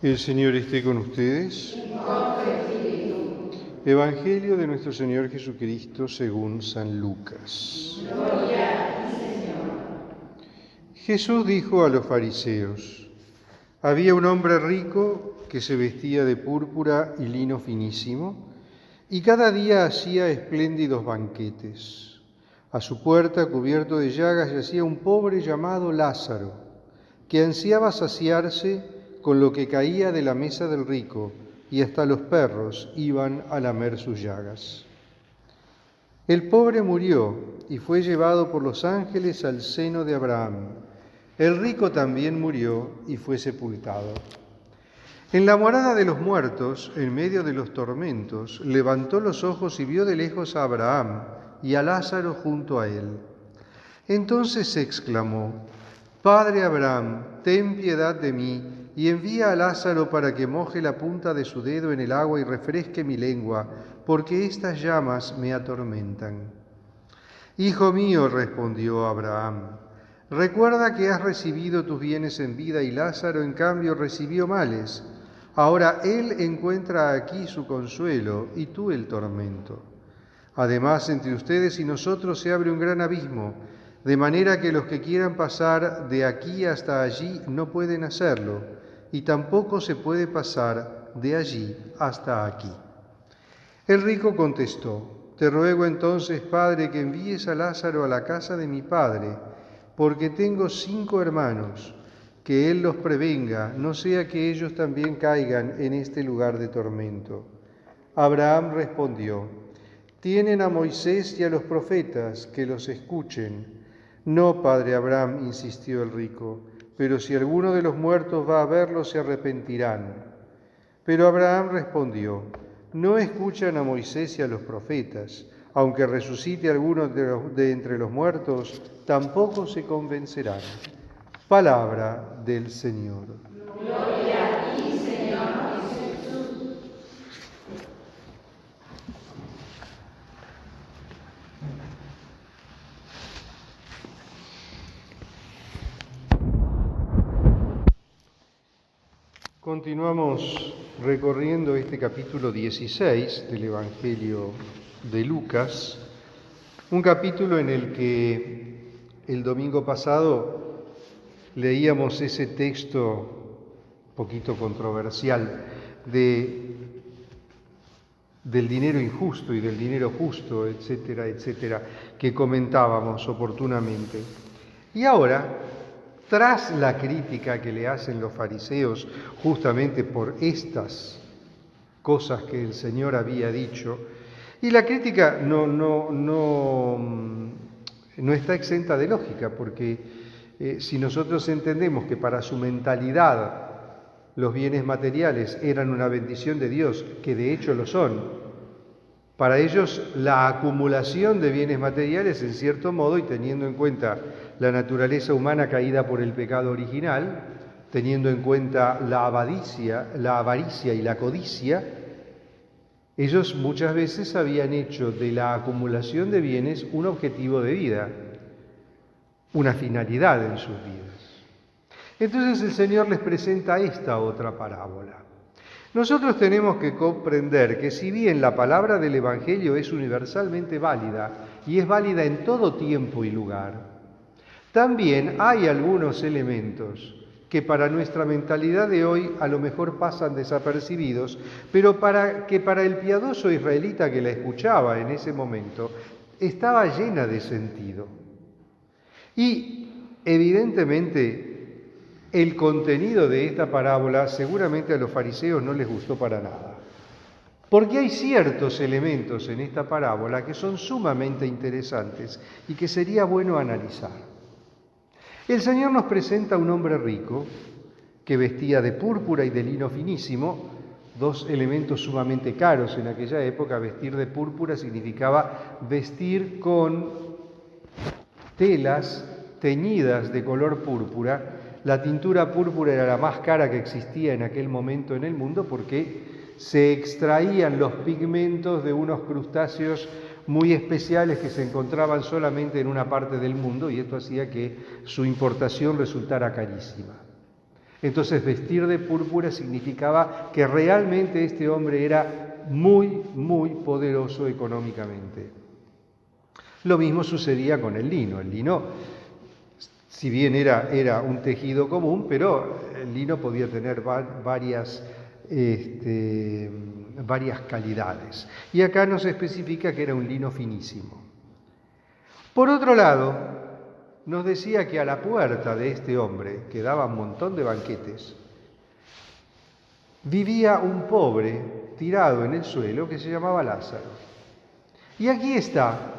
El Señor esté con ustedes. Evangelio de nuestro Señor Jesucristo según San Lucas. Gloria a ti, Señor. Jesús dijo a los fariseos: había un hombre rico que se vestía de púrpura y lino finísimo, y cada día hacía espléndidos banquetes. A su puerta, cubierto de llagas, yacía un pobre llamado Lázaro, que ansiaba saciarse con lo que caía de la mesa del rico, y hasta los perros iban a lamer sus llagas. El pobre murió y fue llevado por los ángeles al seno de Abraham. El rico también murió y fue sepultado. En la morada de los muertos, en medio de los tormentos, levantó los ojos y vio de lejos a Abraham y a Lázaro junto a él. Entonces exclamó: Padre Abraham, ten piedad de mí y envía a Lázaro para que moje la punta de su dedo en el agua y refresque mi lengua, porque estas llamas me atormentan. Hijo mío, respondió Abraham, recuerda que has recibido tus bienes en vida y Lázaro en cambio recibió males. Ahora él encuentra aquí su consuelo y tú el tormento. Además, entre ustedes y nosotros se abre un gran abismo, de manera que los que quieran pasar de aquí hasta allí no pueden hacerlo, y tampoco se puede pasar de allí hasta aquí. El rico contestó: te ruego entonces, Padre, que envíes a Lázaro a la casa de mi padre, porque tengo 5 hermanos, que él los prevenga, no sea que ellos también caigan en este lugar de tormento. Abraham respondió: tienen a Moisés y a los profetas, que los escuchen. No, padre Abraham, insistió el rico, pero si alguno de los muertos va a verlos, se arrepentirán. Pero Abraham respondió: no escuchan a Moisés y a los profetas. Aunque resucite alguno de entre los muertos, tampoco se convencerán. Palabra del Señor. Gloria a ti, Señor Jesús. Continuamos recorriendo este capítulo 16 del Evangelio de Lucas, un capítulo en el que el domingo pasado leíamos ese texto poquito controversial del dinero injusto y del dinero justo, etcétera, etcétera, que comentábamos oportunamente. Y ahora, tras la crítica que le hacen los fariseos justamente por estas cosas que el Señor había dicho, y la crítica no está exenta de lógica, porque si nosotros entendemos que para su mentalidad los bienes materiales eran una bendición de Dios, que de hecho lo son, para ellos la acumulación de bienes materiales, en cierto modo, y teniendo en cuenta la naturaleza humana caída por el pecado original, teniendo en cuenta la avaricia y la codicia, ellos muchas veces habían hecho de la acumulación de bienes un objetivo de vida, una finalidad en sus vidas. Entonces el Señor les presenta esta otra parábola. Nosotros tenemos que comprender que si bien la palabra del Evangelio es universalmente válida y es válida en todo tiempo y lugar, también hay algunos elementos que para nuestra mentalidad de hoy a lo mejor pasan desapercibidos, pero que para el piadoso israelita que la escuchaba en ese momento estaba llena de sentido. Y evidentemente el contenido de esta parábola seguramente a los fariseos no les gustó para nada, porque hay ciertos elementos en esta parábola que son sumamente interesantes y que sería bueno analizar. El Señor nos presenta a un hombre rico que vestía de púrpura y de lino finísimo, 2 elementos sumamente caros en aquella época. Vestir de púrpura significaba vestir con telas teñidas de color púrpura. La tintura púrpura era la más cara que existía en aquel momento en el mundo porque se extraían los pigmentos de unos crustáceos muy especiales que se encontraban solamente en una parte del mundo, y esto hacía que su importación resultara carísima. Entonces vestir de púrpura significaba que realmente este hombre era muy, muy poderoso económicamente. Lo mismo sucedía con el lino. El lino, si bien era un tejido común, pero el lino podía tener varias calidades. Y acá nos especifica que era un lino finísimo. Por otro lado, nos decía que a la puerta de este hombre, que daba un montón de banquetes, vivía un pobre tirado en el suelo que se llamaba Lázaro. Y aquí está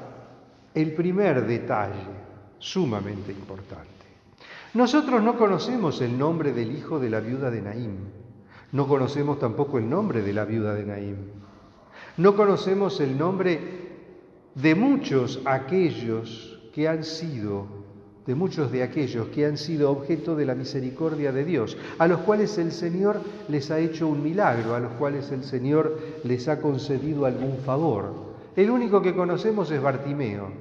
el primer detalle sumamente importante. Nosotros no conocemos el nombre del hijo de la viuda de Naín. No conocemos tampoco el nombre de la viuda de Naín. No conocemos el nombre de muchos de aquellos que han sido objeto de la misericordia de Dios, a los cuales el Señor les ha hecho un milagro, a los cuales el Señor les ha concedido algún favor. El único que conocemos es Bartimeo,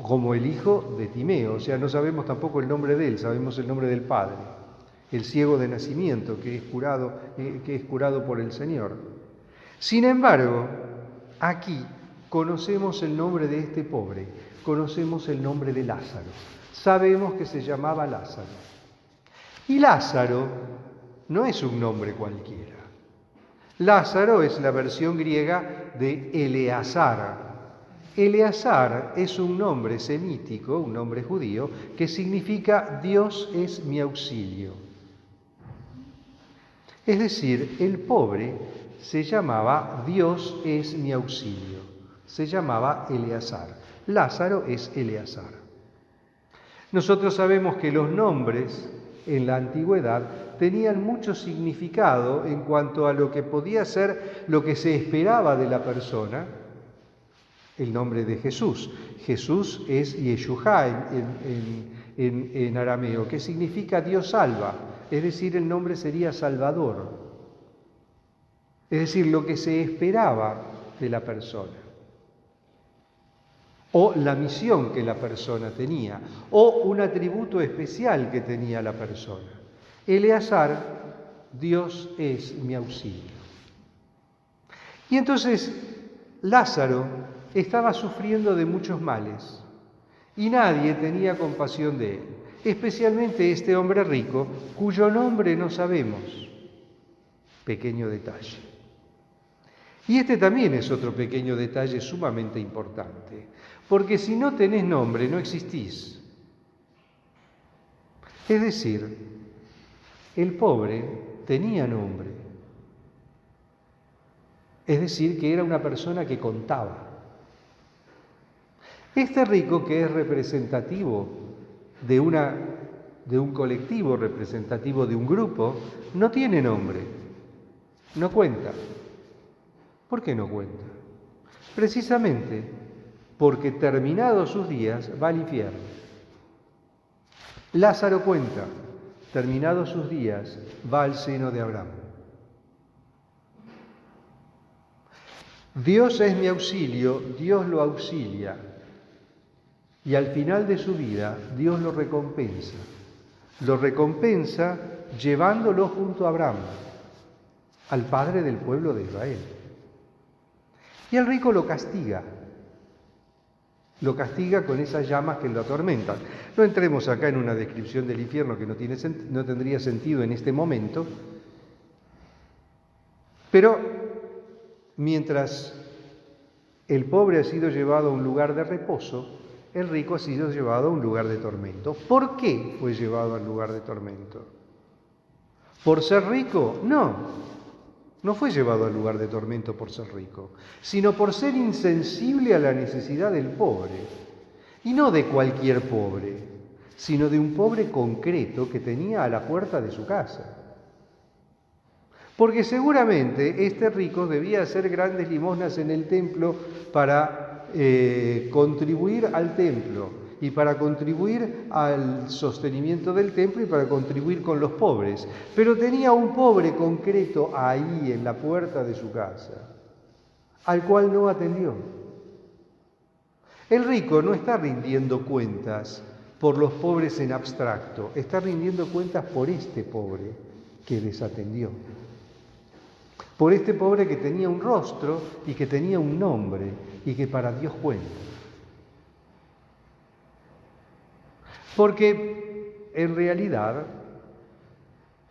como el hijo de Timeo, o sea, no sabemos tampoco el nombre de él, sabemos el nombre del padre, el ciego de nacimiento que es curado por el Señor. Sin embargo, aquí conocemos el nombre de este pobre, conocemos el nombre de Lázaro. Sabemos que se llamaba Lázaro. Y Lázaro no es un nombre cualquiera. Lázaro es la versión griega de Eleazar. Eleazar es un nombre semítico, un nombre judío, que significa Dios es mi auxilio. Es decir, el pobre se llamaba Dios es mi auxilio. Se llamaba Eleazar. Lázaro es Eleazar. Nosotros sabemos que los nombres en la antigüedad tenían mucho significado en cuanto a lo que podía ser lo que se esperaba de la persona. El nombre de Jesús. Jesús es Yeshua en arameo, que significa Dios salva. Es decir, el nombre sería Salvador. Es decir, lo que se esperaba de la persona. O la misión que la persona tenía, o un atributo especial que tenía la persona. Eleazar, Dios es mi auxilio. Y entonces Lázaro estaba sufriendo de muchos males y nadie tenía compasión de él, especialmente este hombre rico cuyo nombre no sabemos. Pequeño detalle. Y este también es otro pequeño detalle sumamente importante, porque si no tenés nombre no existís. Es decir, el pobre tenía nombre, es decir, que era una persona que contaba. Este rico, que es representativo de un colectivo, representativo de un grupo, no tiene nombre, no cuenta. ¿Por qué no cuenta? Precisamente porque terminados sus días va al infierno. Lázaro cuenta, terminados sus días va al seno de Abraham. Dios es mi auxilio, Dios lo auxilia. Y al final de su vida, Dios lo recompensa. Lo recompensa llevándolo junto a Abraham, al padre del pueblo de Israel. Y el rico lo castiga con esas llamas que lo atormentan. No entremos acá en una descripción del infierno que no tendría sentido en este momento, pero mientras el pobre ha sido llevado a un lugar de reposo, el rico ha sido llevado a un lugar de tormento. ¿Por qué fue llevado al lugar de tormento? ¿Por ser rico? No fue llevado al lugar de tormento por ser rico, sino por ser insensible a la necesidad del pobre. Y no de cualquier pobre, sino de un pobre concreto que tenía a la puerta de su casa. Porque seguramente este rico debía hacer grandes limosnas en el templo para contribuir al templo y para contribuir al sostenimiento del templo y para contribuir con los pobres. Pero tenía un pobre concreto ahí en la puerta de su casa, al cual no atendió. El rico no está rindiendo cuentas por los pobres en abstracto, está rindiendo cuentas por este pobre que desatendió. Por este pobre que tenía un rostro y que tenía un nombre y que para Dios cuenta. Porque en realidad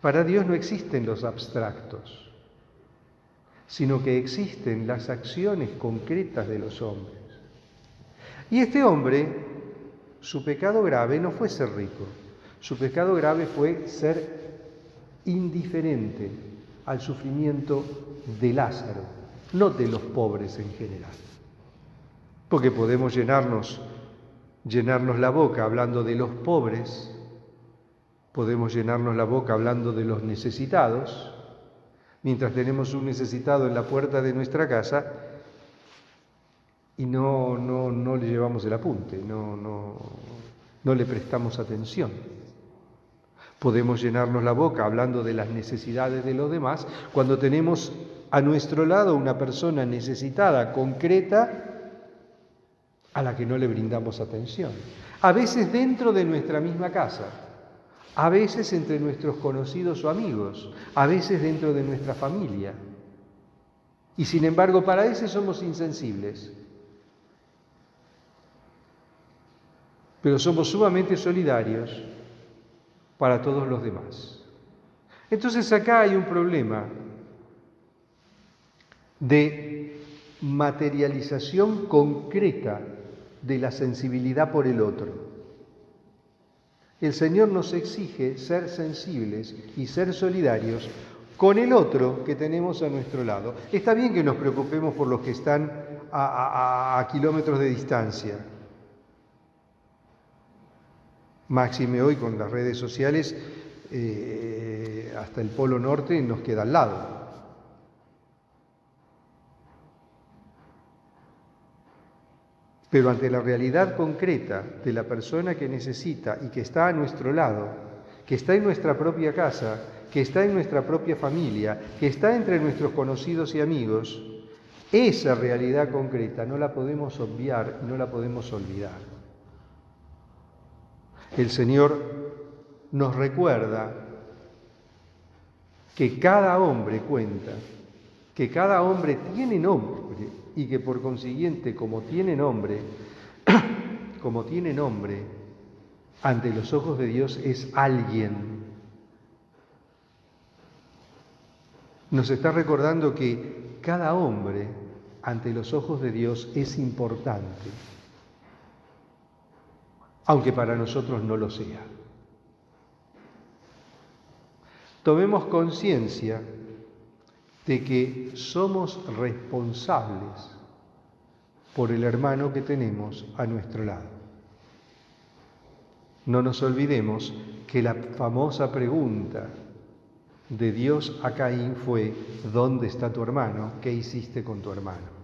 para Dios no existen los abstractos, sino que existen las acciones concretas de los hombres. Y este hombre, su pecado grave no fue ser rico, su pecado grave fue ser indiferente al sufrimiento de Lázaro, no de los pobres en general. Porque podemos llenarnos la boca hablando de los pobres, podemos llenarnos la boca hablando de los necesitados, mientras tenemos un necesitado en la puerta de nuestra casa y no le llevamos el apunte, no le prestamos atención. Podemos llenarnos la boca hablando de las necesidades de los demás cuando tenemos a nuestro lado una persona necesitada, concreta, a la que no le brindamos atención. A veces dentro de nuestra misma casa, a veces entre nuestros conocidos o amigos, a veces dentro de nuestra familia. Y sin embargo, para ese somos insensibles. Pero somos sumamente solidarios para todos los demás. Entonces acá hay un problema de materialización concreta de la sensibilidad por el otro. El Señor nos exige ser sensibles y ser solidarios con el otro que tenemos a nuestro lado. Está bien que nos preocupemos por los que están a kilómetros de distancia. Máxime hoy con las redes sociales, hasta el Polo Norte nos queda al lado. Pero ante la realidad concreta de la persona que necesita y que está a nuestro lado, que está en nuestra propia casa, que está en nuestra propia familia, que está entre nuestros conocidos y amigos, esa realidad concreta no la podemos obviar y no la podemos olvidar. El Señor nos recuerda que cada hombre cuenta, que cada hombre tiene nombre y que por consiguiente, como tiene nombre, ante los ojos de Dios es alguien. Nos está recordando que cada hombre ante los ojos de Dios es importante, aunque para nosotros no lo sea. Tomemos conciencia de que somos responsables por el hermano que tenemos a nuestro lado. No nos olvidemos que la famosa pregunta de Dios a Caín fue: ¿dónde está tu hermano? ¿Qué hiciste con tu hermano?